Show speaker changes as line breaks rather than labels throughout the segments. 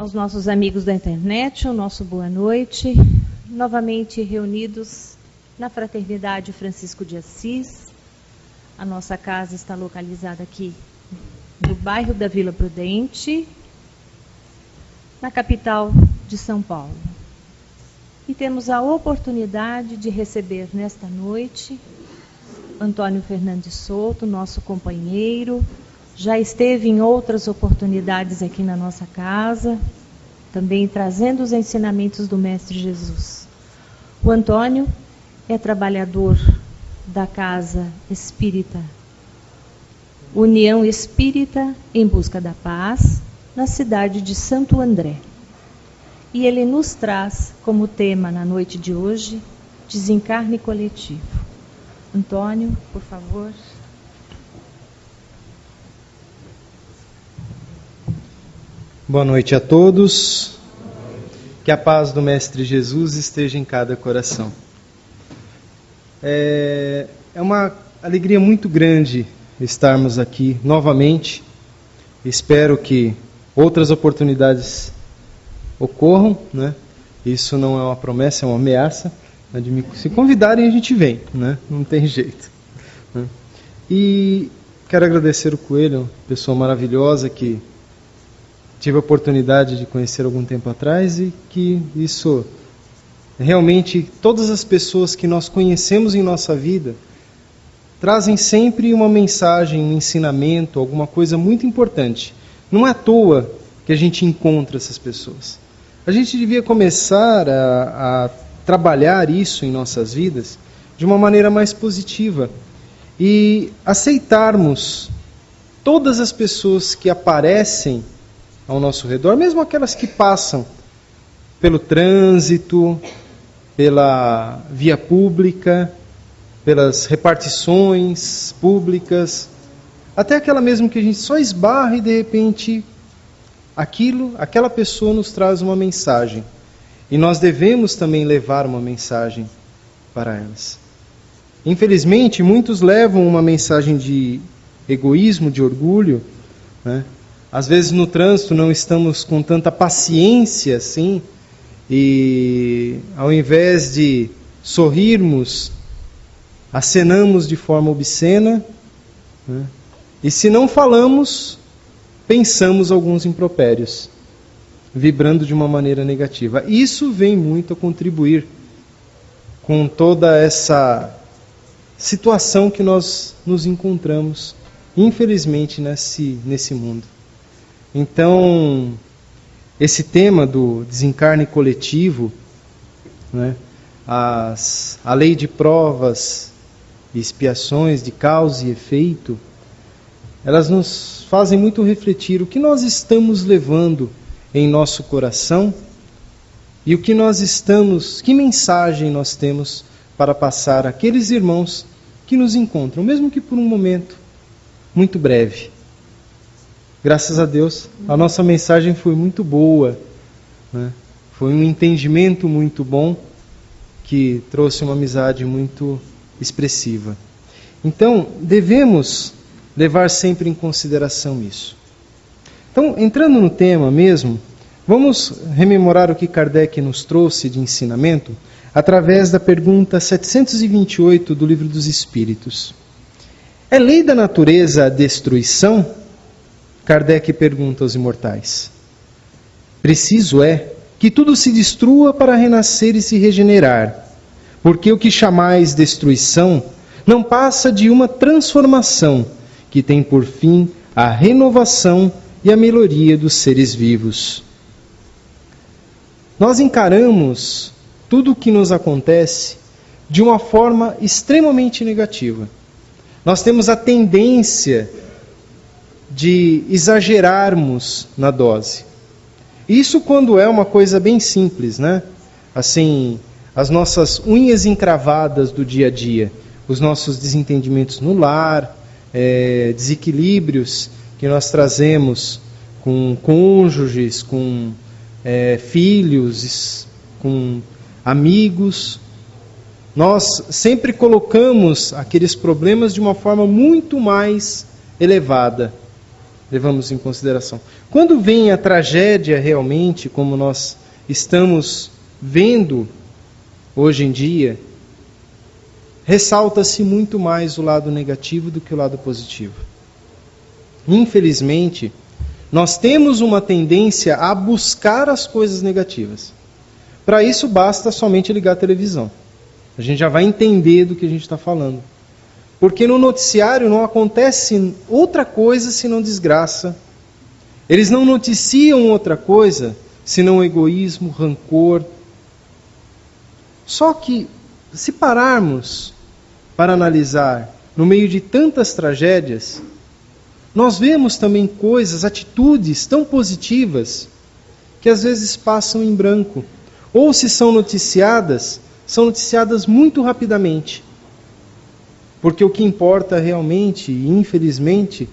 Aos nossos amigos da internet, o nosso boa noite. Novamente reunidos na Fraternidade Francisco de Assis. A nossa casa está localizada aqui no bairro da Vila Prudente, na capital de São Paulo. E temos a oportunidade de receber nesta noite Antônio Fernandes Souto, nosso companheiro. Já esteve em outras oportunidades aqui na nossa casa, também trazendo os ensinamentos do Mestre Jesus. O Antônio é trabalhador da Casa Espírita União Espírita em Busca da Paz, na cidade de Santo André. E ele nos traz como tema na noite de hoje, desencarne coletivo. Antônio, por favor.
Boa noite a todos. Que a paz do Mestre Jesus esteja em cada coração. É uma alegria muito grande estarmos aqui novamente. Espero que outras oportunidades ocorram, né? Isso não é uma promessa, é uma ameaça. Se convidarem, a gente vem, né? Não tem jeito. E quero agradecer o Coelho, pessoa maravilhosa que tive a oportunidade de conhecer algum tempo atrás e que isso realmente, todas as pessoas que nós conhecemos em nossa vida trazem sempre uma mensagem, um ensinamento, alguma coisa muito importante. Não é à toa que a gente encontra essas pessoas. A gente devia começar a trabalhar isso em nossas vidas de uma maneira mais positiva e aceitarmos todas as pessoas que aparecem ao nosso redor, mesmo aquelas que passam pelo trânsito, pela via pública, pelas repartições públicas, até aquela mesmo que a gente só esbarra e de repente aquela pessoa nos traz uma mensagem. E nós devemos também levar uma mensagem para elas. Infelizmente, muitos levam uma mensagem de egoísmo, de orgulho, né? Às vezes no trânsito não estamos com tanta paciência assim, e ao invés de sorrirmos, acenamos de forma obscena, né? E se não falamos, pensamos alguns impropérios, vibrando de uma maneira negativa. Isso vem muito a contribuir com toda essa situação que nós nos encontramos, infelizmente, nesse mundo. Então, esse tema do desencarne coletivo, né, a lei de provas e expiações, de causa e efeito, elas nos fazem muito refletir o que nós estamos levando em nosso coração e o que que mensagem nós temos para passar àqueles irmãos que nos encontram, mesmo que por um momento muito breve. Graças a Deus, a nossa mensagem foi muito boa, né? Foi um entendimento muito bom que trouxe uma amizade muito expressiva. Então, devemos levar sempre em consideração isso. Então, entrando no tema mesmo, vamos rememorar o que Kardec nos trouxe de ensinamento através da pergunta 728 do Livro dos Espíritos. É lei da natureza a destruição? Kardec pergunta aos imortais. Preciso é que tudo se destrua para renascer e se regenerar, porque o que chamais destruição não passa de uma transformação que tem por fim a renovação e a melhoria dos seres vivos. Nós encaramos tudo o que nos acontece de uma forma extremamente negativa. Nós temos a tendência de exagerarmos na dose. Isso quando é uma coisa bem simples, né? Assim, as nossas unhas encravadas do dia a dia, os nossos desentendimentos no lar, desequilíbrios que nós trazemos com cônjuges, com filhos, com amigos. Nós sempre colocamos aqueles problemas de uma forma muito mais elevada. levamos em consideração. Quando vem a tragédia realmente, como nós estamos vendo hoje em dia, ressalta-se muito mais o lado negativo do que o lado positivo. Infelizmente, nós temos uma tendência a buscar as coisas negativas. Para isso, basta somente ligar a televisão. A gente já vai entender do que a gente está falando. Porque no noticiário não acontece outra coisa senão desgraça. Eles não noticiam outra coisa senão egoísmo, rancor. Só que, se pararmos para analisar, no meio de tantas tragédias, nós vemos também coisas, atitudes tão positivas, que às vezes passam em branco. Ou se são noticiadas muito rapidamente. Porque o que importa realmente, infelizmente,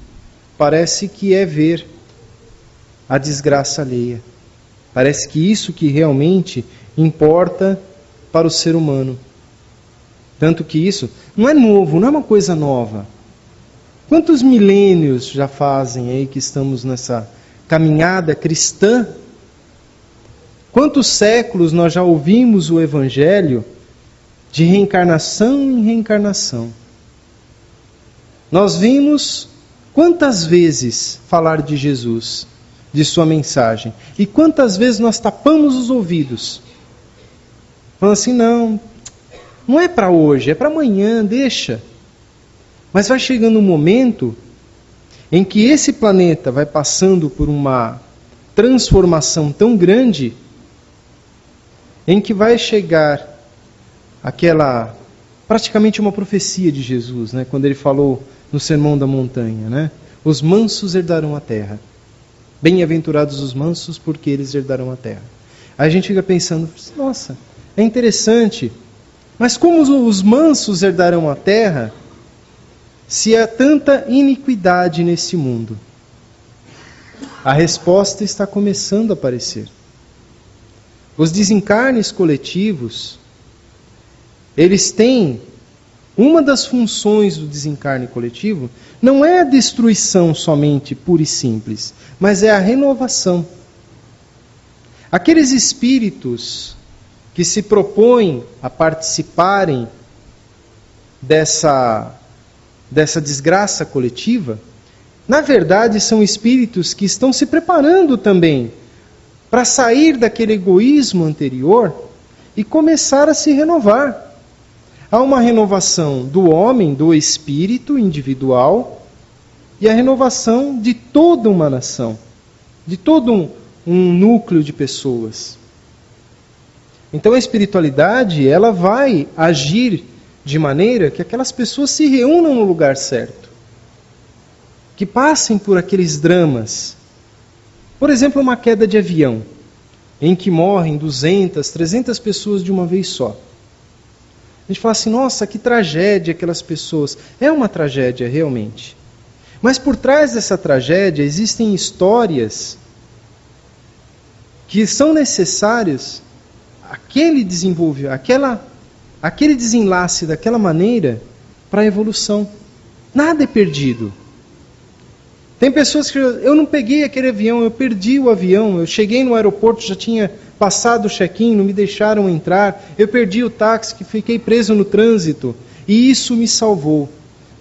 parece que é ver a desgraça alheia. Parece que isso que realmente importa para o ser humano. Tanto que isso não é novo, não é uma coisa nova. Quantos milênios já fazem aí que estamos nessa caminhada cristã? Quantos séculos nós já ouvimos o Evangelho de reencarnação em reencarnação? Nós vimos quantas vezes falar de Jesus, de sua mensagem, e quantas vezes nós tapamos os ouvidos, falando assim, não é para hoje, é para amanhã, deixa. Mas vai chegando um momento em que esse planeta vai passando por uma transformação tão grande, em que vai chegar aquela, praticamente uma profecia de Jesus, né? Quando ele falou no Sermão da Montanha, né? Os mansos herdarão a terra. Bem-aventurados os mansos, porque eles herdarão a terra. Aí a gente fica pensando, nossa, é interessante, mas como os mansos herdarão a terra, se há tanta iniquidade nesse mundo? A resposta está começando a aparecer. Os desencarnes coletivos, eles têm, uma das funções do desencarne coletivo, não é a destruição somente pura e simples, mas é a renovação. Aqueles espíritos que se propõem a participarem dessa desgraça coletiva, na verdade são espíritos que estão se preparando também para sair daquele egoísmo anterior e começar a se renovar. Há uma renovação do homem, do espírito individual, e a renovação de toda uma nação, de todo um núcleo de pessoas. Então a espiritualidade, ela vai agir de maneira que aquelas pessoas se reúnam no lugar certo, que passem por aqueles dramas. Por exemplo, uma queda de avião, em que morrem 200, 300 pessoas de uma vez só. A gente fala assim, nossa, que tragédia aquelas pessoas. É uma tragédia, realmente. Mas por trás dessa tragédia existem histórias que são necessárias, aquele desenlace daquela maneira para a evolução. Nada é perdido. Tem pessoas que eu não peguei aquele avião, eu perdi o avião, eu cheguei no aeroporto, já tinha passado o check-in, não me deixaram entrar, eu perdi o táxi, que fiquei preso no trânsito, e isso me salvou.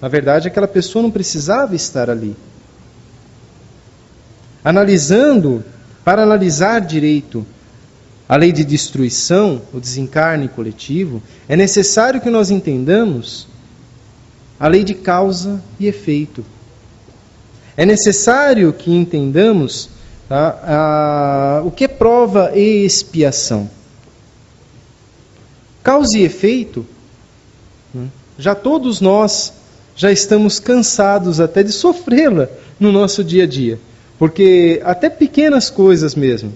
Na verdade, aquela pessoa não precisava estar ali. Para analisar direito a lei de destruição, o desencarne coletivo, é necessário que nós entendamos a lei de causa e efeito. É necessário que entendamos o que é prova e expiação. Causa e efeito, já todos nós já estamos cansados até de sofrê-la no nosso dia a dia. Porque até pequenas coisas mesmo.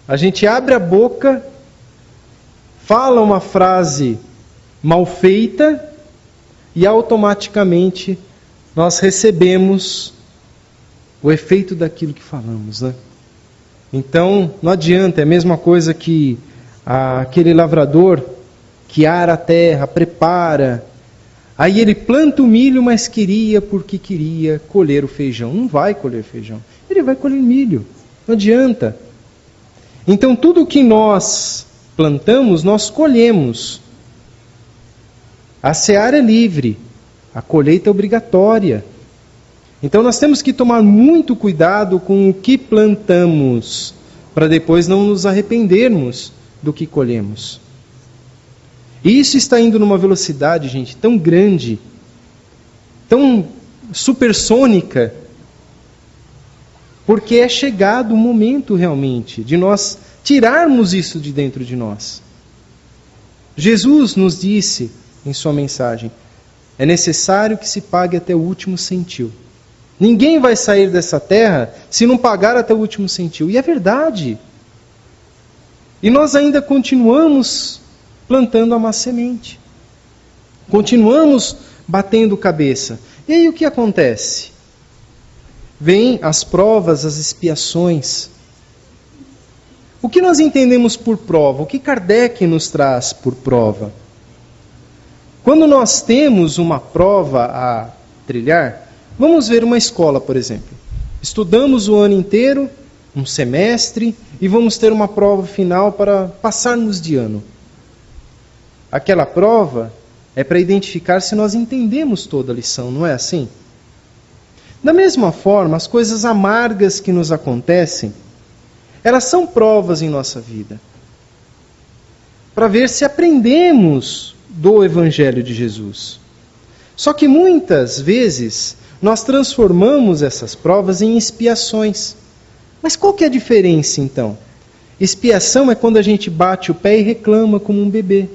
A gente abre a boca, fala uma frase mal feita e automaticamente nós recebemos o efeito daquilo que falamos, né? Então, não adianta, é a mesma coisa que aquele lavrador que ara a terra, prepara Aí ele planta o milho, mas queria porque queria colher o feijão. Não vai colher feijão. Ele vai colher milho. Não adianta. Então tudo que nós plantamos, nós colhemos. A seara é livre. A colheita é obrigatória. Então nós temos que tomar muito cuidado com o que plantamos, para depois não nos arrependermos do que colhemos. E isso está indo numa velocidade, gente, tão grande, tão supersônica, porque é chegado o momento realmente de nós tirarmos isso de dentro de nós. Jesus nos disse em sua mensagem: é necessário que se pague até o último centil. Ninguém vai sair dessa terra se não pagar até o último centil. E é verdade. E nós ainda continuamos plantando a má semente. Continuamos batendo cabeça. E aí o que acontece? Vêm as provas, as expiações. O que nós entendemos por prova? O que Kardec nos traz por prova? Quando nós temos uma prova a trilhar, vamos ver uma escola, por exemplo. Estudamos o ano inteiro, um semestre, e vamos ter uma prova final para passarmos de ano. Aquela prova é para identificar se nós entendemos toda a lição, não é assim? Da mesma forma, as coisas amargas que nos acontecem, elas são provas em nossa vida, para ver se aprendemos do Evangelho de Jesus. Só que muitas vezes nós transformamos essas provas em expiações. Mas qual que é a diferença então? Expiação é quando a gente bate o pé e reclama como um bebê.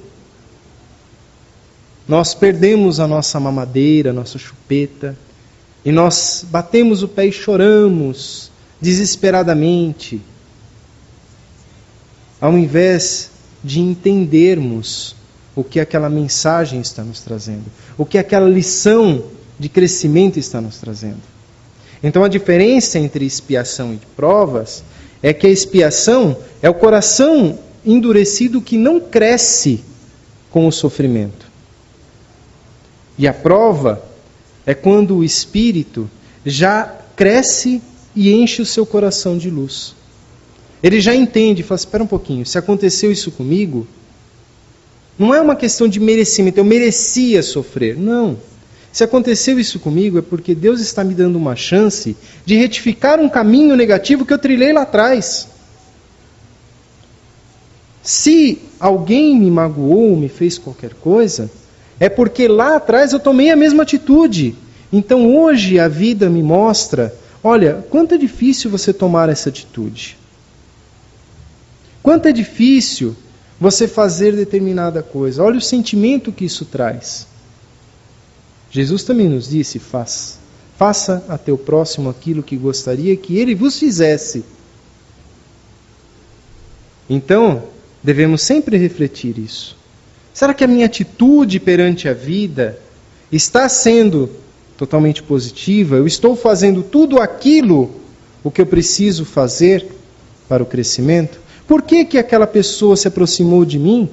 Nós perdemos a nossa mamadeira, a nossa chupeta, e nós batemos o pé e choramos desesperadamente, ao invés de entendermos o que aquela mensagem está nos trazendo, o que aquela lição de crescimento está nos trazendo. Então a diferença entre expiação e provas é que a expiação é o coração endurecido que não cresce com o sofrimento. E a prova é quando o espírito já cresce e enche o seu coração de luz. Ele já entende, fala, espera um pouquinho, se aconteceu isso comigo, não é uma questão de merecimento, eu merecia sofrer. Não. Se aconteceu isso comigo é porque Deus está me dando uma chance de retificar um caminho negativo que eu trilhei lá atrás. Se alguém me magoou, me fez qualquer coisa, é porque lá atrás eu tomei a mesma atitude. Então hoje a vida me mostra, olha, quanto é difícil você tomar essa atitude. Quanto é difícil você fazer determinada coisa. Olha o sentimento que isso traz. Jesus também nos disse, faça a teu próximo aquilo que gostaria que ele vos fizesse. Então, devemos sempre refletir isso. Será que a minha atitude perante a vida está sendo totalmente positiva? Eu estou fazendo tudo aquilo o que eu preciso fazer para o crescimento? Por que aquela pessoa se aproximou de mim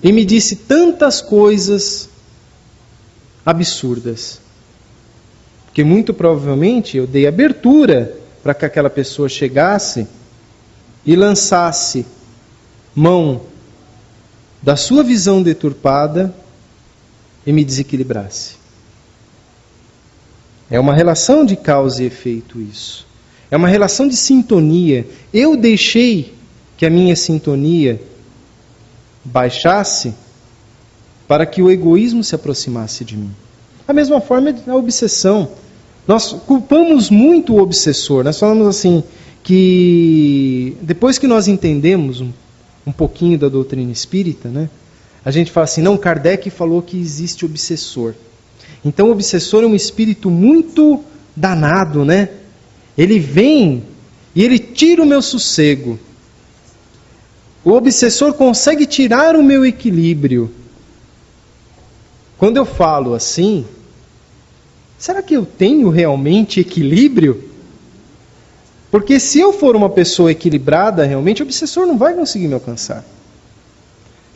e me disse tantas coisas absurdas? Porque muito provavelmente eu dei abertura para que aquela pessoa chegasse e lançasse mão da sua visão deturpada e me desequilibrasse. É uma relação de causa e efeito isso. É uma relação de sintonia. Eu deixei que a minha sintonia baixasse para que o egoísmo se aproximasse de mim. Da mesma forma é a obsessão. Nós culpamos muito o obsessor. Nós falamos assim, que depois que nós entendemos um pouquinho da doutrina espírita, né, a gente fala assim, não, Kardec falou que existe obsessor. Então o obsessor é um espírito muito danado, né? Ele vem e ele tira o meu sossego. O obsessor consegue tirar o meu equilíbrio. Quando eu falo assim, será que eu tenho realmente equilíbrio? Porque se eu for uma pessoa equilibrada, realmente o obsessor não vai conseguir me alcançar.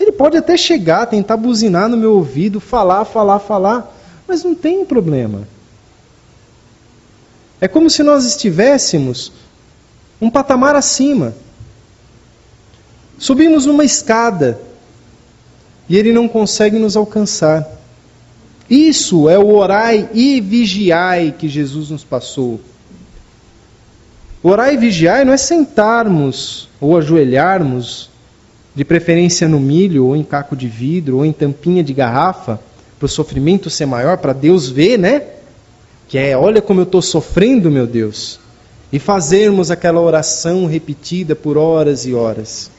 Ele pode até chegar, tentar buzinar no meu ouvido, falar, mas não tem problema. É como se nós estivéssemos um patamar acima. Subimos numa escada e ele não consegue nos alcançar. Isso é o orai e vigiai que Jesus nos passou. Orai e vigiai não é sentarmos ou ajoelharmos, de preferência no milho, ou em caco de vidro, ou em tampinha de garrafa, para o sofrimento ser maior, para Deus ver, né? Que é, olha como eu estou sofrendo, meu Deus. E fazermos aquela oração repetida por horas e horas.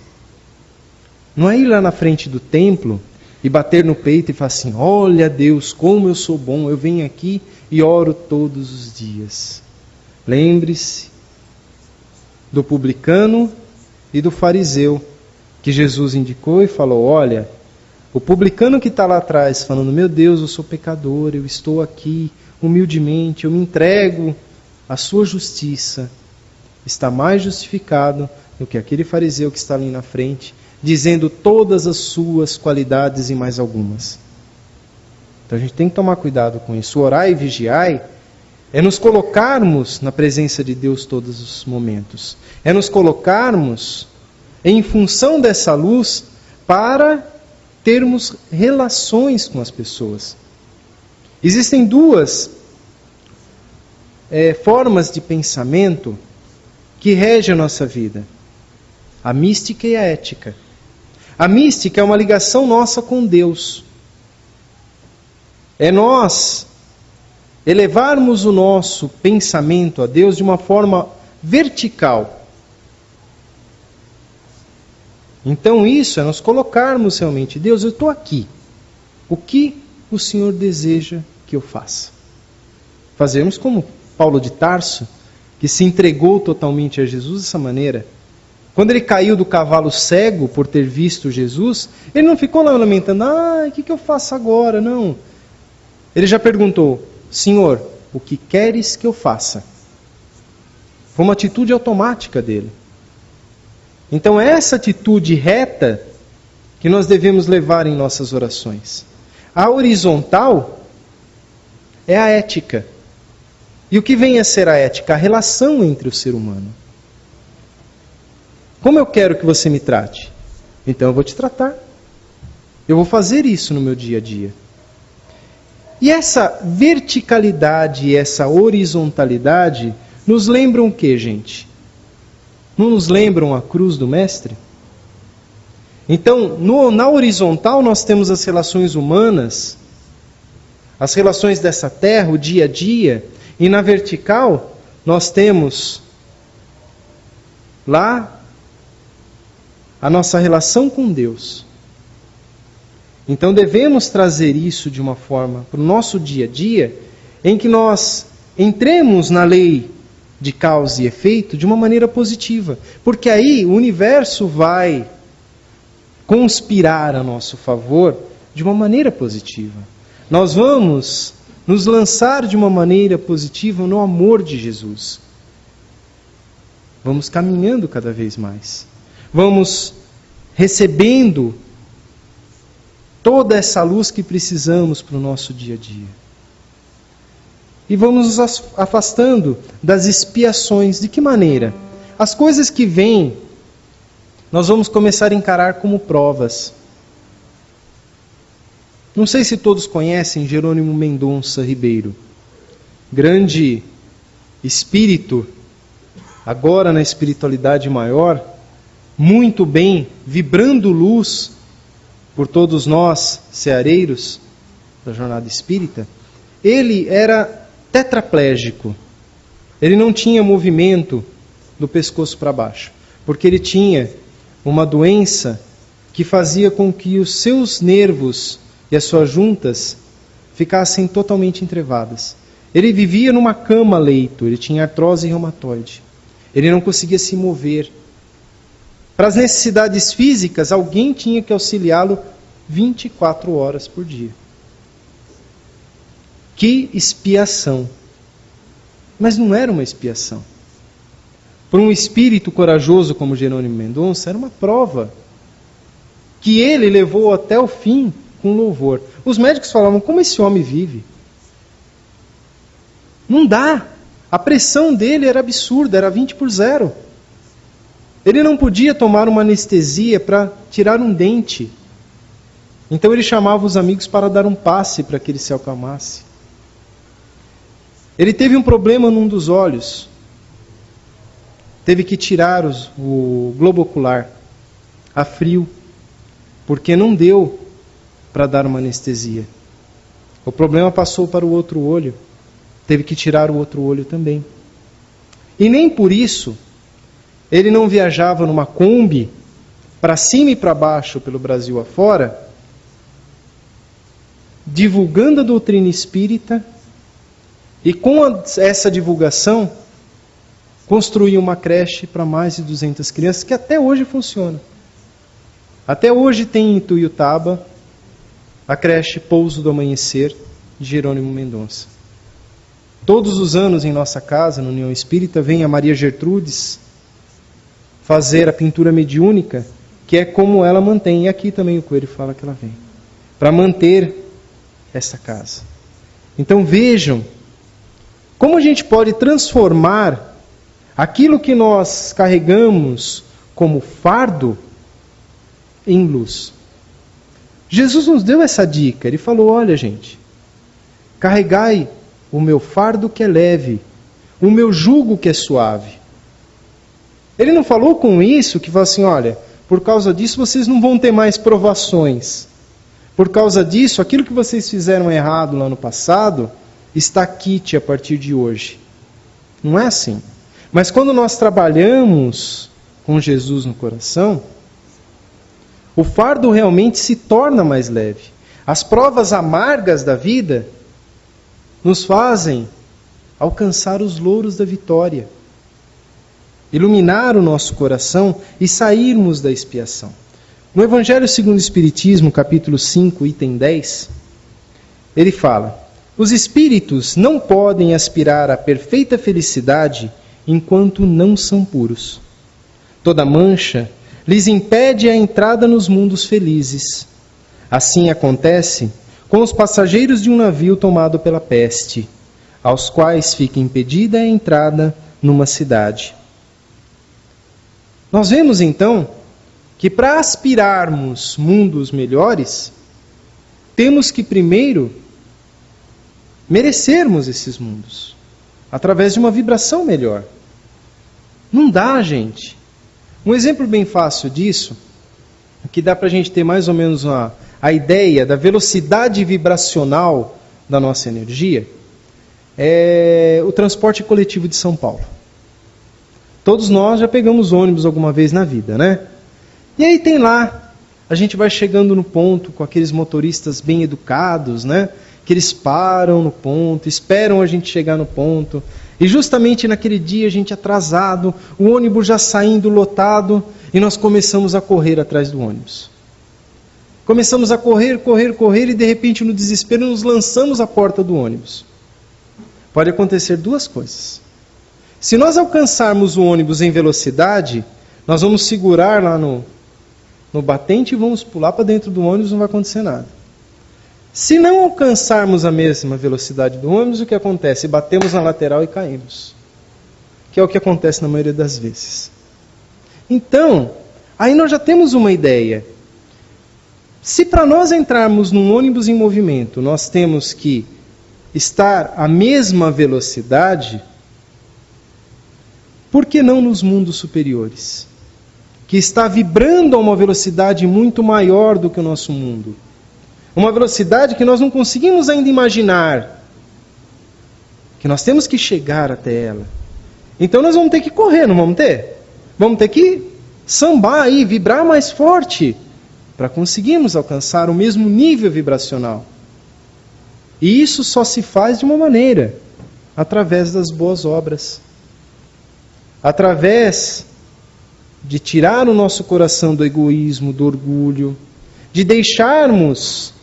Não é ir lá na frente do templo e bater no peito e falar assim, olha Deus, como eu sou bom, eu venho aqui e oro todos os dias. Lembre-se do publicano e do fariseu, que Jesus indicou e falou, olha, o publicano que está lá atrás falando, meu Deus, eu sou pecador, eu estou aqui humildemente, eu me entrego à sua justiça, está mais justificado do que aquele fariseu que está ali na frente, dizendo todas as suas qualidades e mais algumas. Então a gente tem que tomar cuidado com isso. Orar e vigiai é nos colocarmos na presença de Deus todos os momentos. É nos colocarmos em função dessa luz para termos relações com as pessoas. Existem duas formas de pensamento que regem a nossa vida. A mística e a ética. A mística é uma ligação nossa com Deus. É nós elevarmos o nosso pensamento a Deus de uma forma vertical. Então isso é nós colocarmos realmente, Deus, eu estou aqui. O que o Senhor deseja que eu faça? Fazermos como Paulo de Tarso, que se entregou totalmente a Jesus dessa maneira. Quando ele caiu do cavalo cego por ter visto Jesus, ele não ficou lá lamentando, o que eu faço agora? Não. Ele já perguntou, Senhor, o que queres que eu faça? Foi uma atitude automática dele. Então é essa atitude reta que nós devemos levar em nossas orações. A horizontal é a ética. E o que vem a ser a ética? A relação entre o ser humano. Como eu quero que você me trate? Então eu vou te tratar. Eu vou fazer isso no meu dia a dia. E essa verticalidade e essa horizontalidade nos lembram o que, gente? Não nos lembram a cruz do Mestre? Então, na horizontal nós temos as relações humanas, as relações dessa terra, o dia a dia, e na vertical nós temos lá a nossa relação com Deus. Então devemos trazer isso de uma forma para o nosso dia a dia, em que nós entremos na lei de causa e efeito de uma maneira positiva. Porque aí o universo vai conspirar a nosso favor de uma maneira positiva. Nós vamos nos lançar de uma maneira positiva no amor de Jesus. Vamos caminhando cada vez mais. Vamos recebendo toda essa luz que precisamos para o nosso dia a dia. E vamos nos afastando das expiações. De que maneira? As coisas que vêm, nós vamos começar a encarar como provas. Não sei se todos conhecem Jerônimo Mendonça Ribeiro. Grande espírito, agora na espiritualidade maior, muito bem, vibrando luz por todos nós, ceareiros da jornada espírita. Ele era tetraplégico. Ele não tinha movimento do pescoço para baixo, porque ele tinha uma doença que fazia com que os seus nervos e as suas juntas ficassem totalmente entrevadas. Ele vivia numa cama-leito, ele tinha artrose reumatoide. Ele não conseguia se mover. Para as necessidades físicas, alguém tinha que auxiliá-lo 24 horas por dia. Que expiação! Mas não era uma expiação. Para um espírito corajoso como Jerônimo Mendonça, era uma prova. que ele levou até o fim com louvor. Os médicos falavam, como esse homem vive? Não dá. A pressão dele era absurda, era 20/0. Ele não podia tomar uma anestesia para tirar um dente. Então ele chamava os amigos para dar um passe para que ele se acalmasse. Ele teve um problema num dos olhos. Teve que tirar o globo ocular a frio, porque não deu para dar uma anestesia. O problema passou para o outro olho. Teve que tirar o outro olho também. E nem por isso ele não viajava numa Kombi para cima e para baixo pelo Brasil afora, divulgando a doutrina espírita, e com essa divulgação construiu uma creche para mais de 200 crianças, que até hoje funciona. Até hoje tem em Tuiutaba a creche Pouso do Amanhecer de Jerônimo Mendonça. Todos os anos em nossa casa, na União Espírita, vem a Maria Gertrudes fazer a pintura mediúnica, que é como ela mantém. E aqui também o Coelho fala que ela vem. Para manter essa casa. Então vejam como a gente pode transformar aquilo que nós carregamos como fardo em luz. Jesus nos deu essa dica. Ele falou, olha gente, carregai o meu fardo que é leve, o meu jugo que é suave. Ele não falou com isso que falou assim, olha, por causa disso vocês não vão ter mais provações. Por causa disso, aquilo que vocês fizeram errado lá no passado, está quite a partir de hoje. Não é assim. Mas quando nós trabalhamos com Jesus no coração, o fardo realmente se torna mais leve. As provas amargas da vida nos fazem alcançar os louros da vitória, iluminar o nosso coração e sairmos da expiação. No Evangelho segundo o Espiritismo, capítulo 5, item 10, ele fala, os espíritos não podem aspirar à perfeita felicidade enquanto não são puros. Toda mancha lhes impede a entrada nos mundos felizes. Assim acontece com os passageiros de um navio tomado pela peste, aos quais fica impedida a entrada numa cidade. Nós vemos então que para aspirarmos mundos melhores, temos que primeiro merecermos esses mundos, através de uma vibração melhor. Não dá, gente. Um exemplo bem fácil disso, que dá para a gente ter mais ou menos a ideia da velocidade vibracional da nossa energia, é o transporte coletivo de São Paulo. Todos nós já pegamos ônibus alguma vez na vida, né? E aí tem lá, a gente vai chegando no ponto com aqueles motoristas bem educados, né? Que eles param no ponto, esperam a gente chegar no ponto. E justamente naquele dia, a gente atrasado, o ônibus já saindo lotado, e nós começamos a correr atrás do ônibus. Começamos a correr, e de repente, no desespero, nos lançamos à porta do ônibus. Pode acontecer duas coisas. Se nós alcançarmos o ônibus em velocidade, nós vamos segurar lá no batente e vamos pular para dentro do ônibus, não vai acontecer nada. Se não alcançarmos a mesma velocidade do ônibus, o que acontece? Batemos na lateral e caímos. Que é o que acontece na maioria das vezes. Então, aí nós já temos uma ideia. Se para nós entrarmos num ônibus em movimento, nós temos que estar à mesma velocidade, por que não nos mundos superiores? Que está vibrando a uma velocidade muito maior do que o nosso mundo. Uma velocidade que nós não conseguimos ainda imaginar. Que nós temos que chegar até ela. Então nós vamos ter que correr, não vamos ter? Vamos ter que sambar aí, vibrar mais forte, para conseguirmos alcançar o mesmo nível vibracional. E isso só se faz de uma maneira, através das boas obras. Através de tirar o nosso coração do egoísmo, do orgulho, de deixarmos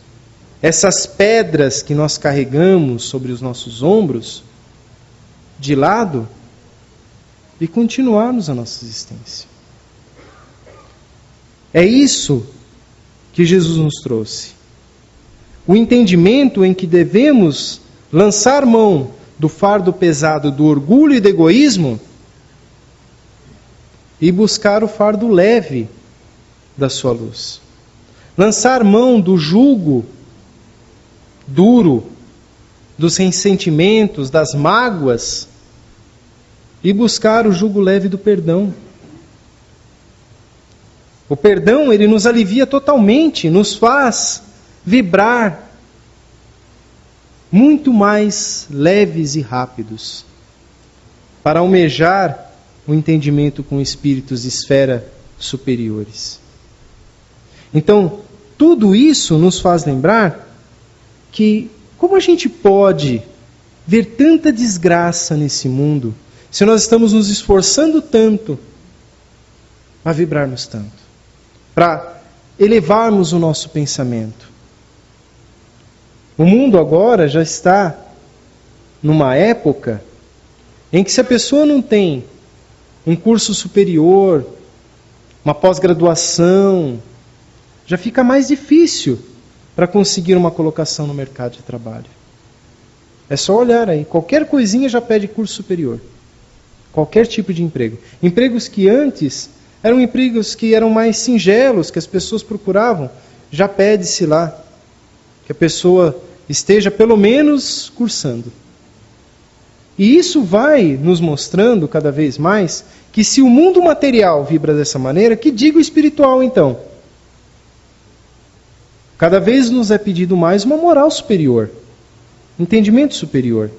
essas pedras que nós carregamos sobre os nossos ombros de lado e continuarmos a nossa existência. É isso que Jesus nos trouxe. O entendimento em que devemos lançar mão do fardo pesado do orgulho e do egoísmo e buscar o fardo leve da sua luz. Lançar mão do jugo duro, dos ressentimentos, das mágoas, e buscar o jugo leve do perdão. O perdão, ele nos alivia totalmente, nos faz vibrar muito mais leves e rápidos para almejar o entendimento com espíritos de esfera superiores. Então, tudo isso nos faz lembrar que como a gente pode ver tanta desgraça nesse mundo se nós estamos nos esforçando tanto para vibrarmos tanto, para elevarmos o nosso pensamento. O mundo agora já está numa época em que se a pessoa não tem um curso superior, uma pós-graduação, já fica mais difícil para conseguir uma colocação no mercado de trabalho. É só olhar aí, qualquer coisinha já pede curso superior. Qualquer tipo de emprego. Empregos que antes eram empregos que eram mais singelos, que as pessoas procuravam, já pede-se lá que a pessoa esteja pelo menos cursando. E isso vai nos mostrando cada vez mais que se o mundo material vibra dessa maneira, que diga o espiritual então? Cada vez nos é pedido mais uma moral superior, entendimento superior.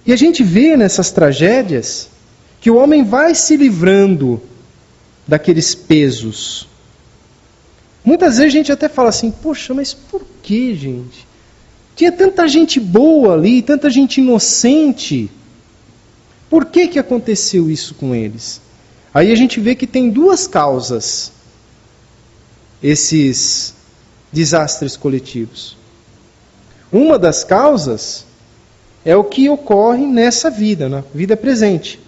E a gente vê nessas tragédias que o homem vai se livrando daqueles pesos. Muitas vezes a gente até fala assim, poxa, mas por que, gente? Tinha tanta gente boa ali, tanta gente inocente. Por que aconteceu isso com eles? Aí a gente vê que tem duas causas, esses desastres coletivos. Uma das causas é o que ocorre nessa vida, na vida presente.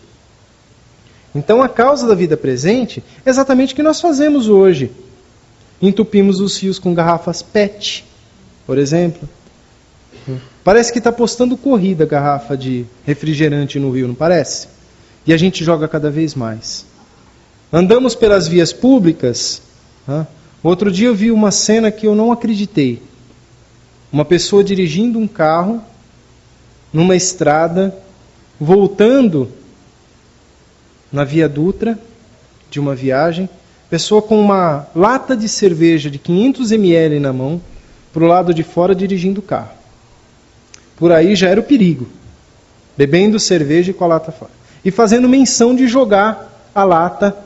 Então a causa da vida presente é exatamente o que nós fazemos hoje. Entupimos os rios com garrafas PET, por exemplo. Parece que está postando corrida garrafa de refrigerante no rio, não parece? E a gente joga cada vez mais. Andamos pelas vias públicas. Outro dia eu vi uma cena que eu não acreditei. Uma pessoa dirigindo um carro numa estrada, voltando na Via Dutra de uma viagem, pessoa com uma lata de cerveja de 500 ml na mão, para o lado de fora dirigindo o carro. Por aí já era o perigo, bebendo cerveja e com a lata fora. E fazendo menção de jogar a lata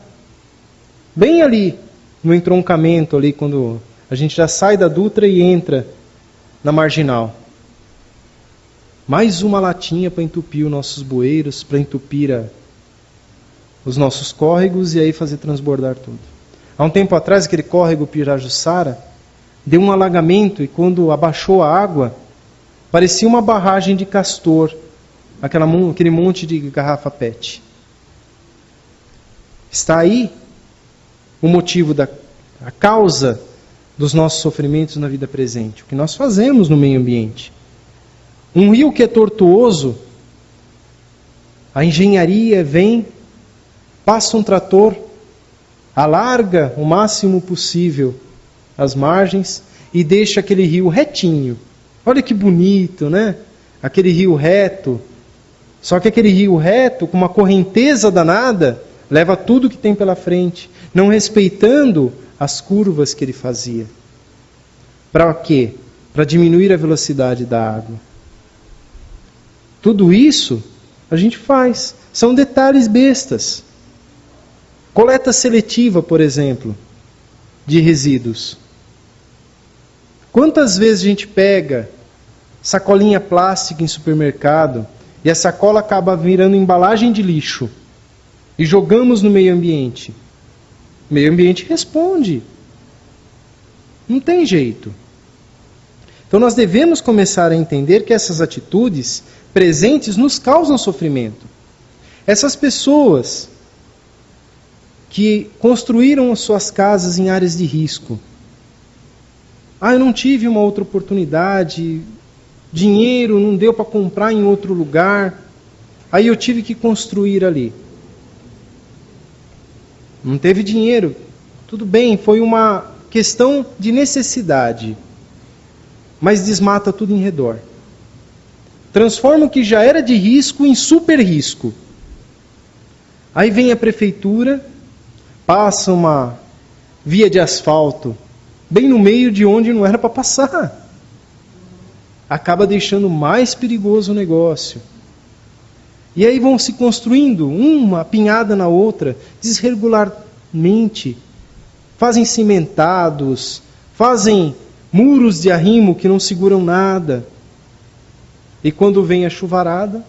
bem ali, no entroncamento, ali quando a gente já sai da Dutra e entra na Marginal. Mais uma latinha para entupir os nossos bueiros, para entupir os nossos córregos e aí fazer transbordar tudo. Há um tempo atrás, aquele córrego Pirajussara deu um alagamento e quando abaixou a água, parecia uma barragem de Castor, aquele monte de garrafa PET. Está aí o motivo, a causa dos nossos sofrimentos na vida presente, o que nós fazemos no meio ambiente. Um rio que é tortuoso, a engenharia vem, passa um trator, alarga o máximo possível as margens e deixa aquele rio retinho. Olha que bonito, né? Aquele rio reto. Só que aquele rio reto, com uma correnteza danada, leva tudo que tem pela frente, não respeitando as curvas que ele fazia. Para quê? Para diminuir a velocidade da água. Tudo isso a gente faz. São detalhes bestas. Coleta seletiva, por exemplo, de resíduos. Quantas vezes a gente pega sacolinha plástica em supermercado e a sacola acaba virando embalagem de lixo e jogamos no meio ambiente? O meio ambiente responde. Não tem jeito. Então nós devemos começar a entender que essas atitudes presentes nos causam sofrimento. Essas pessoas que construíram as suas casas em áreas de risco, eu não tive uma outra oportunidade, dinheiro não deu para comprar em outro lugar, aí eu tive que construir ali. Não teve dinheiro, tudo bem, foi uma questão de necessidade, mas desmata tudo em redor. Transforma o que já era de risco em super risco. Aí vem a prefeitura, passa uma via de asfalto bem no meio de onde não era para passar. Acaba deixando mais perigoso o negócio. E aí vão se construindo uma apinhada na outra, desregularmente. Fazem cimentados, fazem muros de arrimo que não seguram nada. E quando vem a chuvarada,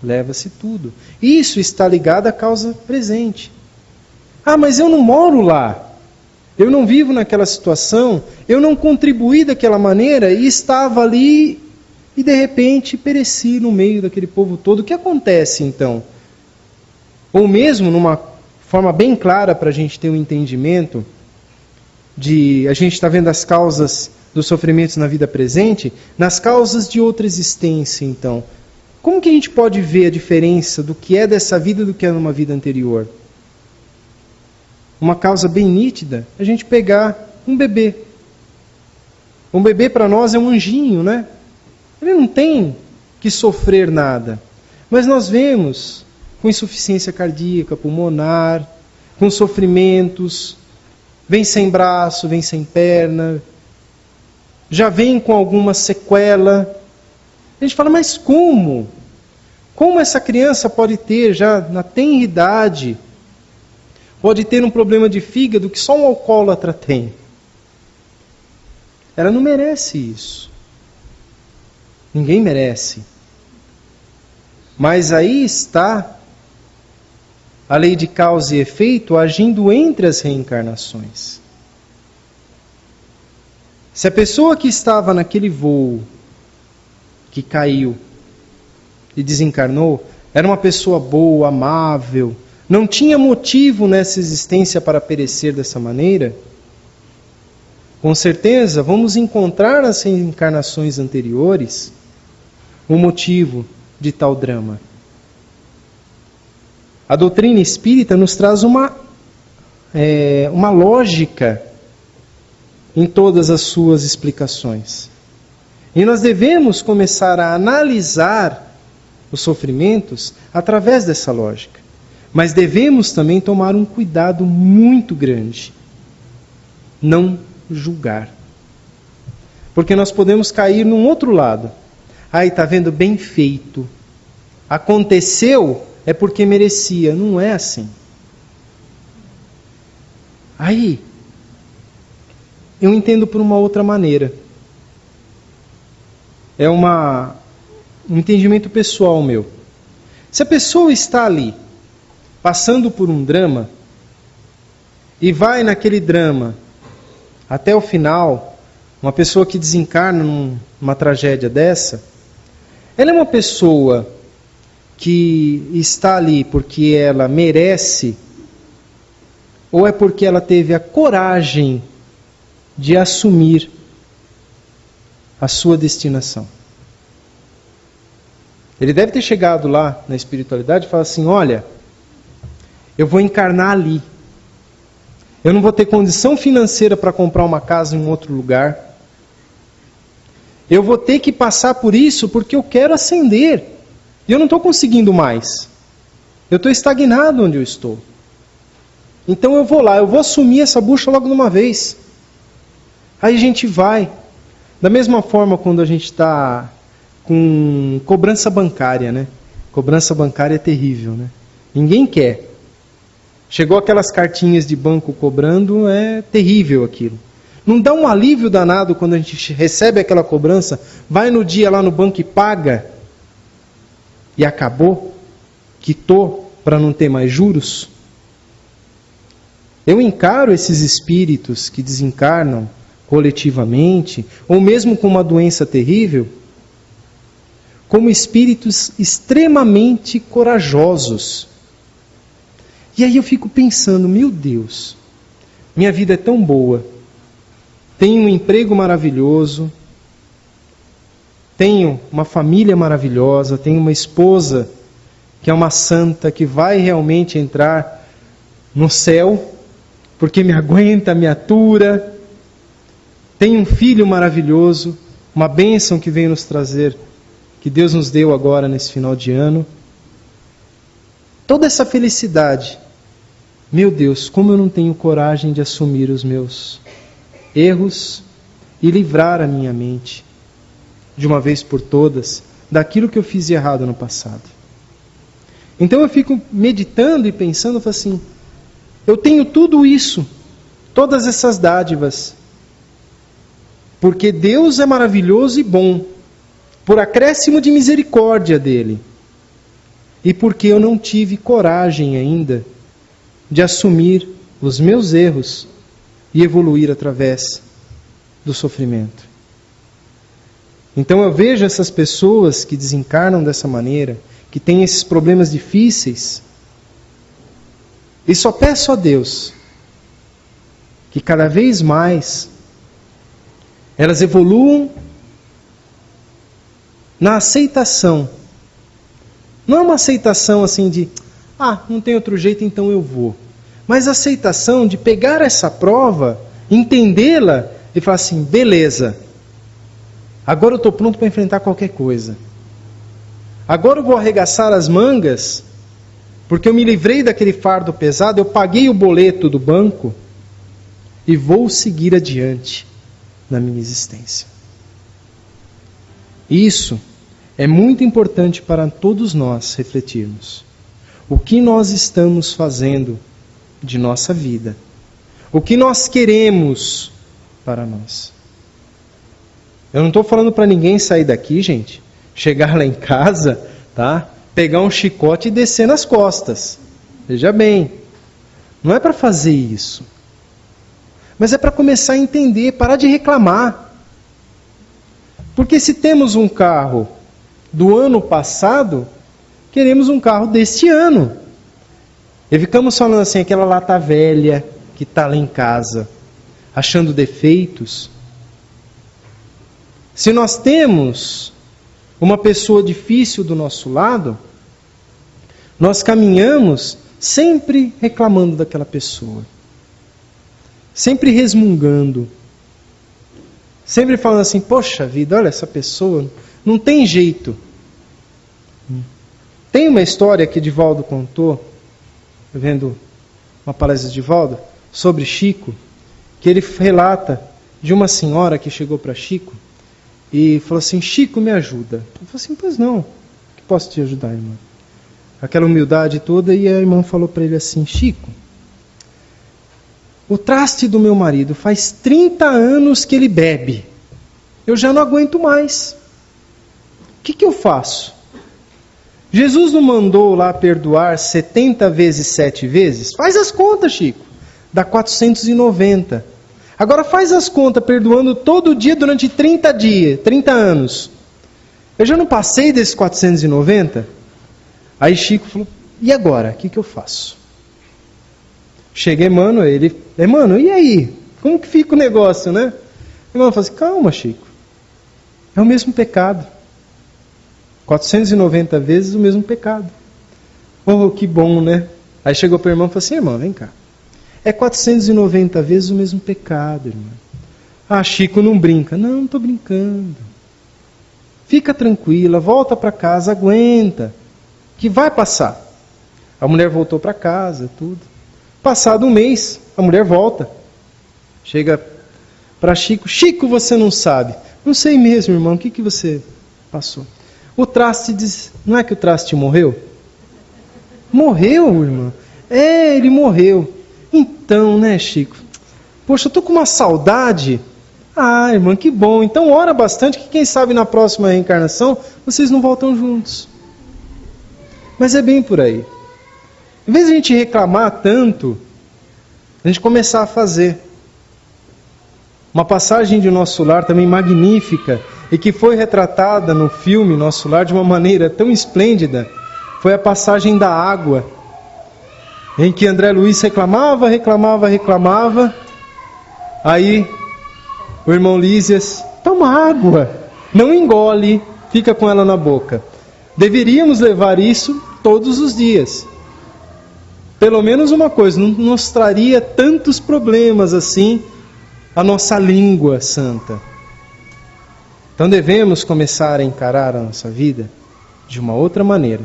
leva-se tudo. Isso está ligado à causa presente. Mas eu não moro lá. Eu não vivo naquela situação. Eu não contribuí daquela maneira e estava ali e de repente pereci no meio daquele povo todo. O que acontece então? Ou mesmo numa forma bem clara para a gente ter um entendimento de a gente está vendo as causas dos sofrimentos na vida presente, nas causas de outra existência, então. Como que a gente pode ver a diferença do que é dessa vida do que é numa vida anterior? Uma causa bem nítida, a gente pegar um bebê. Um bebê para nós é um anjinho, né? Ele não tem que sofrer nada. Mas nós vemos com insuficiência cardíaca, pulmonar, com sofrimentos, vem sem braço, vem sem perna, já vem com alguma sequela. A gente fala, mas como? Como essa criança pode ter, já na tenra idade, pode ter um problema de fígado que só um alcoólatra tem? Ela não merece isso. Ninguém merece. Mas aí está a lei de causa e efeito agindo entre as reencarnações. Se a pessoa que estava naquele voo, que caiu e desencarnou, era uma pessoa boa, amável, não tinha motivo nessa existência para perecer dessa maneira, com certeza vamos encontrar nas reencarnações anteriores o motivo de tal drama. A doutrina espírita nos traz uma lógica em todas as suas explicações. E nós devemos começar a analisar os sofrimentos através dessa lógica. Mas devemos também tomar um cuidado muito grande. Não julgar. Porque nós podemos cair num outro lado. Está vendo? Bem feito. Aconteceu, é porque merecia. Não é assim. Aí, eu entendo por uma outra maneira. É um entendimento pessoal meu. Se a pessoa está ali, passando por um drama, e vai naquele drama até o final, uma pessoa que desencarna numa tragédia dessa, ela é uma pessoa que está ali porque ela merece, ou é porque ela teve a coragem de assumir a sua destinação? Ele deve ter chegado lá na espiritualidade e falar assim, olha, eu vou encarnar ali. Eu não vou ter condição financeira para comprar uma casa em um outro lugar. Eu vou ter que passar por isso porque eu quero ascender. E eu não estou conseguindo mais. Eu estou estagnado onde eu estou. Então eu vou lá, eu vou assumir essa bucha logo de uma vez. Aí a gente vai. Da mesma forma quando a gente está com cobrança bancária, né? Cobrança bancária é terrível, né? Ninguém quer. Chegou aquelas cartinhas de banco cobrando, é terrível aquilo. Não dá um alívio danado quando a gente recebe aquela cobrança, vai no dia lá no banco e paga, e acabou, quitou para não ter mais juros? Eu encaro esses espíritos que desencarnam coletivamente, ou mesmo com uma doença terrível, como espíritos extremamente corajosos. E aí eu fico pensando, meu Deus, minha vida é tão boa, tenho um emprego maravilhoso, tenho uma família maravilhosa, tenho uma esposa que é uma santa, que vai realmente entrar no céu, porque me aguenta, me atura. Tenho um filho maravilhoso, uma bênção que veio nos trazer, que Deus nos deu agora nesse final de ano. Toda essa felicidade. Meu Deus, como eu não tenho coragem de assumir os meus erros e livrar a minha mente, de uma vez por todas, daquilo que eu fiz de errado no passado. Então eu fico meditando e pensando, falo assim, eu tenho tudo isso, todas essas dádivas, porque Deus é maravilhoso e bom, por acréscimo de misericórdia dele, e porque eu não tive coragem ainda de assumir os meus erros e evoluir através do sofrimento. Então eu vejo essas pessoas que desencarnam dessa maneira, que têm esses problemas difíceis, e só peço a Deus que cada vez mais elas evoluam na aceitação. Não é uma aceitação assim de, não tem outro jeito, então eu vou. Mas a aceitação de pegar essa prova, entendê-la e falar assim, beleza, agora eu estou pronto para enfrentar qualquer coisa. Agora eu vou arregaçar as mangas, porque eu me livrei daquele fardo pesado, eu paguei o boleto do banco e vou seguir adiante na minha existência. Isso é muito importante para todos nós refletirmos. O que nós estamos fazendo de nossa vida? O que nós queremos para nós? Eu não estou falando para ninguém sair daqui, gente, chegar lá em casa, tá? Pegar um chicote e descer nas costas. Veja bem, não é para fazer isso. Mas é para começar a entender, parar de reclamar. Porque se temos um carro do ano passado, queremos um carro deste ano. E ficamos falando assim, aquela lata velha que está lá em casa, achando defeitos. Se nós temos uma pessoa difícil do nosso lado, nós caminhamos sempre reclamando daquela pessoa. Sempre resmungando. Sempre falando assim, poxa vida, olha essa pessoa, não tem jeito. Tem uma história que Divaldo contou, vendo uma palestra de Divaldo, sobre Chico, que ele relata de uma senhora que chegou para Chico e falou assim, Chico, me ajuda. Ele falou assim, pois não, que posso te ajudar, irmã? Aquela humildade toda, e a irmã falou para ele assim, Chico, o traste do meu marido faz 30 anos que ele bebe. Eu já não aguento mais. O que eu faço? Jesus não mandou lá perdoar 70 vezes 7 vezes? Faz as contas, Chico. Dá 490. Agora faz as contas perdoando todo dia durante 30 anos. Eu já não passei desses 490? Aí Chico falou, e agora? O que eu faço? Chega Emmanuel, Emmanuel, e aí? Como que fica o negócio, né? Emmanuel falou assim, calma, Chico. É o mesmo pecado. 490 vezes o mesmo pecado. Oh, que bom, né? Aí chegou para o irmão e falou assim, irmão, vem cá. É 490 vezes o mesmo pecado, irmão. Ah, Chico, não brinca. Não estou brincando. Fica tranquila, volta para casa, aguenta, que vai passar. A mulher voltou para casa, tudo. Passado um mês, a mulher volta. Chega para Chico. Chico, você não sabe. Não sei mesmo, irmão. O que você passou? O traste diz... Não é que o traste morreu? Morreu, irmão? É, ele morreu. Então, né, Chico? Poxa, eu estou com uma saudade. Ah, irmão, que bom. Então ora bastante que quem sabe na próxima reencarnação vocês não voltam juntos. Mas é bem por aí. Em vez de a gente reclamar tanto, a gente começar a fazer. Uma passagem de Nosso Lar também magnífica e que foi retratada no filme Nosso Lar de uma maneira tão esplêndida, foi a passagem da água, em que André Luiz reclamava, aí O irmão Lísias, toma água, não engole, fica com ela na boca. Deveríamos levar isso todos os dias. Pelo menos uma coisa, não nos traria tantos problemas assim a nossa língua santa. Então devemos começar a encarar a nossa vida de uma outra maneira.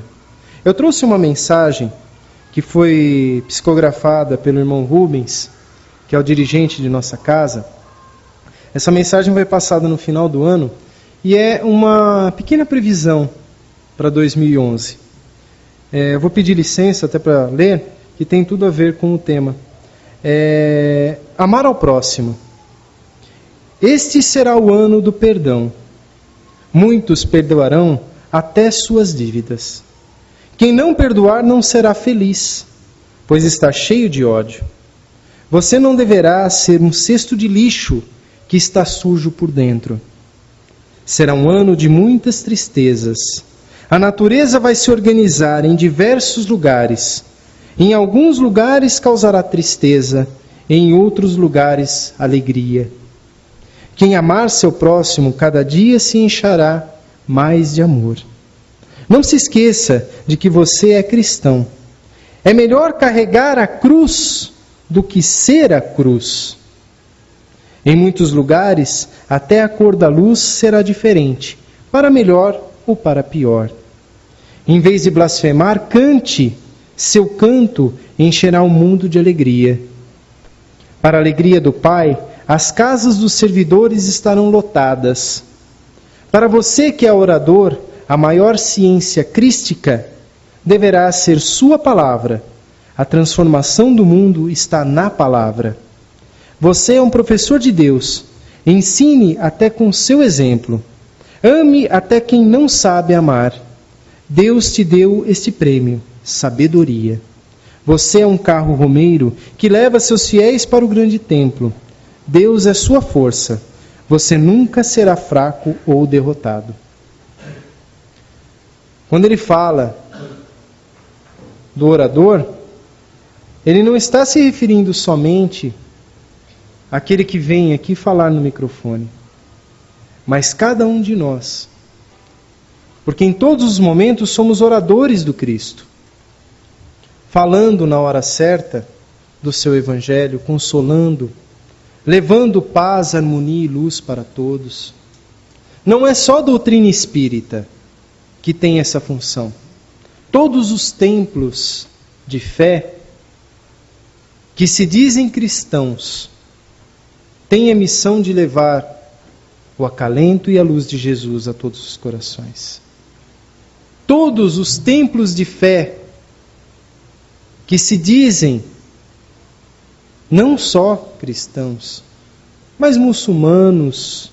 Eu trouxe uma mensagem que foi psicografada pelo irmão Rubens, que é o dirigente de nossa casa. Essa mensagem vai passada no final do ano e é uma pequena previsão para 2011. Eu vou pedir licença até para ler, que tem tudo a ver com o tema. Amar ao próximo. Este será o ano do perdão. Muitos perdoarão até suas dívidas. Quem não perdoar não será feliz, pois está cheio de ódio. Você não deverá ser um cesto de lixo que está sujo por dentro. Será um ano de muitas tristezas. A natureza vai se organizar em diversos lugares. Em alguns lugares causará tristeza, em outros lugares alegria. Quem amar seu próximo, cada dia se enchará mais de amor. Não se esqueça de que você é cristão. É melhor carregar a cruz do que ser a cruz. Em muitos lugares, até a cor da luz será diferente, para melhor ou para pior. Em vez de blasfemar, cante. Seu canto encherá o mundo de alegria. Para a alegria do Pai, as casas dos servidores estarão lotadas. Para você que é orador, a maior ciência crística deverá ser sua palavra. A transformação do mundo está na palavra. Você é um professor de Deus. Ensine até com seu exemplo. Ame até quem não sabe amar. Deus te deu este prêmio, sabedoria. Você é um carro romeiro que leva seus fiéis para o grande templo. Deus é sua força. Você nunca será fraco ou derrotado. Quando ele fala do orador, ele não está se referindo somente àquele que vem aqui falar no microfone, mas cada um de nós. Porque em todos os momentos somos oradores do Cristo, falando na hora certa do seu Evangelho, consolando, levando paz, harmonia e luz para todos. Não é só a doutrina espírita que tem essa função. Todos os templos de fé que se dizem cristãos têm a missão de levar o acalento e a luz de Jesus a todos os corações. Todos os templos de fé que se dizem não só cristãos, mas muçulmanos,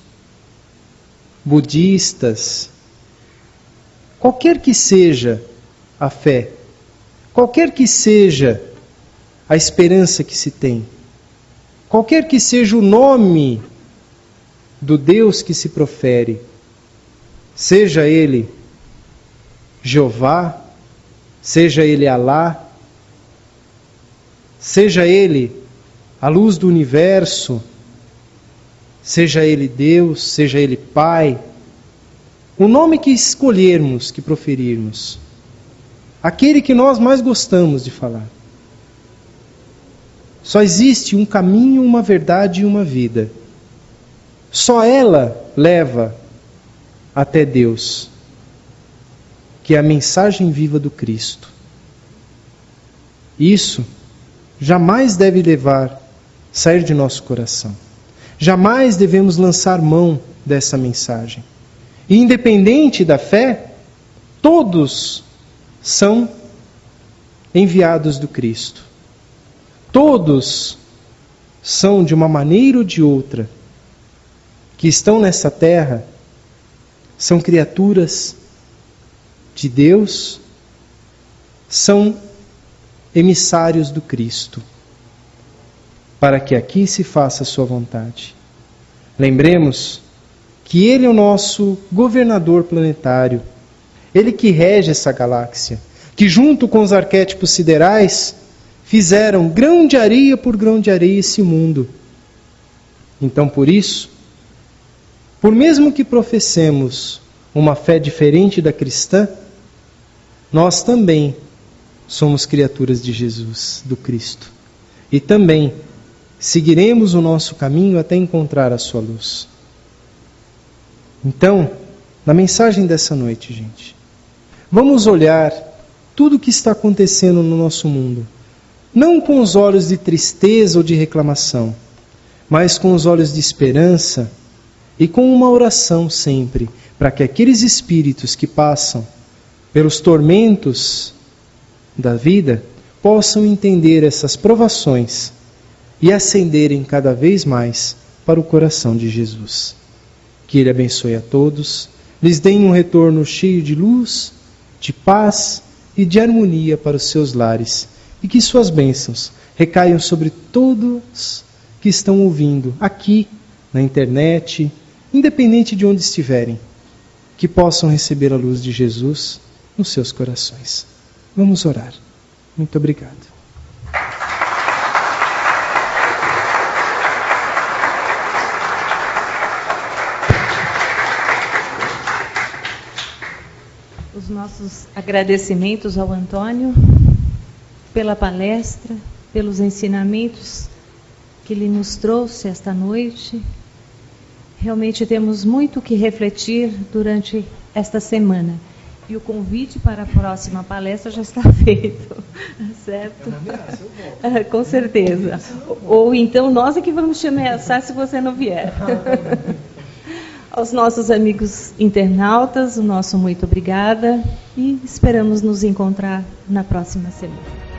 budistas, qualquer que seja a fé, qualquer que seja a esperança que se tem, qualquer que seja o nome do Deus que se profere, seja ele Jeová, seja ele Alá, seja ele a luz do universo, seja ele Deus, seja ele Pai, o nome que escolhermos, que proferirmos, aquele que nós mais gostamos de falar. Só existe um caminho, uma verdade e uma vida. Só ela leva até Deus, que é a mensagem viva do Cristo. Isso jamais deve sair de nosso coração. Jamais devemos lançar mão dessa mensagem. E independente da fé, todos são enviados do Cristo. Todos são, de uma maneira ou de outra, que estão nessa terra, são criaturas de Deus, são emissários do Cristo, para que aqui se faça a sua vontade. Lembremos que Ele é o nosso governador planetário, Ele que rege essa galáxia, que junto com os arquétipos siderais fizeram grão de areia por grão de areia esse mundo. Então, por isso, por mesmo que professemos uma fé diferente da cristã, nós também somos criaturas de Jesus, do Cristo. E também seguiremos o nosso caminho até encontrar a sua luz. Então, na mensagem dessa noite, gente, vamos olhar tudo o que está acontecendo no nosso mundo, não com os olhos de tristeza ou de reclamação, mas com os olhos de esperança e com uma oração sempre, para que aqueles espíritos que passam pelos tormentos da vida possam entender essas provações e ascenderem cada vez mais para o coração de Jesus. Que Ele abençoe a todos, lhes dê um retorno cheio de luz, de paz e de harmonia para os seus lares, e que suas bênçãos recaiam sobre todos que estão ouvindo aqui, na internet, independente de onde estiverem, que possam receber a luz de Jesus nos seus corações. Vamos orar. Muito obrigado.
Os nossos agradecimentos ao Antônio pela palestra, pelos ensinamentos que ele nos trouxe esta noite. Realmente temos muito que refletir durante esta semana. E o convite para a próxima palestra já está feito, certo? Com certeza. Ou então nós é que vamos te ameaçar se você não vier. Aos nossos amigos internautas, o nosso muito obrigada e esperamos nos encontrar na próxima semana.